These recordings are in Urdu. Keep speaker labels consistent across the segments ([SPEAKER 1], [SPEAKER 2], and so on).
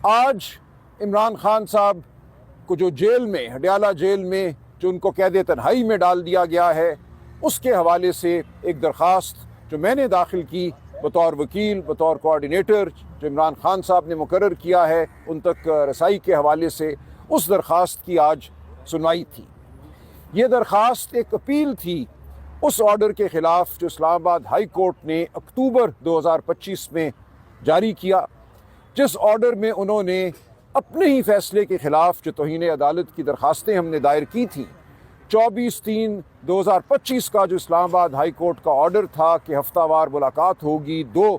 [SPEAKER 1] آج عمران خان صاحب کو جو جیل میں ہڈیالہ جیل میں جو ان کو قید تنہائی میں ڈال دیا گیا ہے، اس کے حوالے سے ایک درخواست جو میں نے داخل کی بطور وکیل، بطور کوآرڈینیٹر، جو عمران خان صاحب نے مقرر کیا ہے ان تک رسائی کے حوالے سے، اس درخواست کی آج سنوائی تھی۔ یہ درخواست ایک اپیل تھی اس آرڈر کے خلاف جو اسلام آباد ہائی کورٹ نے اکتوبر 2025 میں جاری کیا، جس آرڈر میں انہوں نے اپنے ہی فیصلے کے خلاف جو توہین عدالت کی درخواستیں ہم نے دائر کی تھیں، 24/3/2025 کا جو اسلام آباد ہائی کورٹ کا آرڈر تھا کہ ہفتہ وار ملاقات ہوگی، 2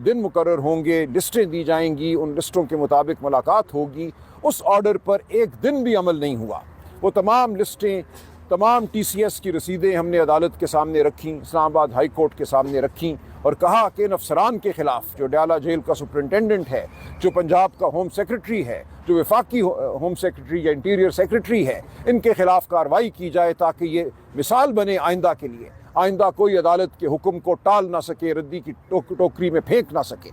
[SPEAKER 1] دن مقرر ہوں گے، لسٹیں دی جائیں گی، ان لسٹوں کے مطابق ملاقات ہوگی، اس آرڈر پر ایک دن بھی عمل نہیں ہوا۔ وہ تمام لسٹیں، تمام TCS کی رسیدیں ہم نے عدالت کے سامنے رکھیں، اسلام آباد ہائی کورٹ کے سامنے رکھیں اور کہا کہ ان افسران کے خلاف، جو ڈیالہ جیل کا سپرنٹینڈنٹ ہے، جو پنجاب کا ہوم سیکرٹری ہے، جو وفاقی ہوم سیکرٹری یا انٹیریئر سیکرٹری ہے، ان کے خلاف کارروائی کی جائے تاکہ یہ مثال بنے آئندہ کے لیے، آئندہ کوئی عدالت کے حکم کو ٹال نہ سکے، ردی کی ٹوکری میں پھینک نہ سکے۔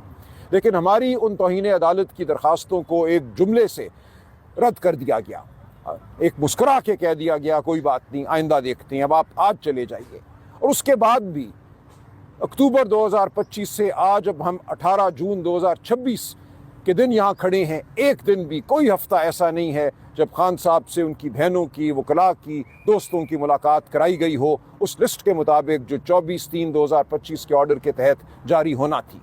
[SPEAKER 1] لیکن ہماری ان توہین عدالت کی درخواستوں کو ایک جملے سے رد کر دیا گیا، ایک مسکرا کے کہہ دیا گیا کوئی بات نہیں، آئندہ دیکھتے ہیں، اب آپ آج چلے جائیے۔ اور اس کے بعد بھی اکتوبر 2025 سے آج اب ہم 18 جون 2026 کے دن یہاں کھڑے ہیں، ایک دن بھی، کوئی ہفتہ ایسا نہیں ہے جب خان صاحب سے ان کی بہنوں کی، وکلاء کی، دوستوں کی ملاقات کرائی گئی ہو اس لسٹ کے مطابق جو 24/3/2025 کے آرڈر کے تحت جاری ہونا تھی۔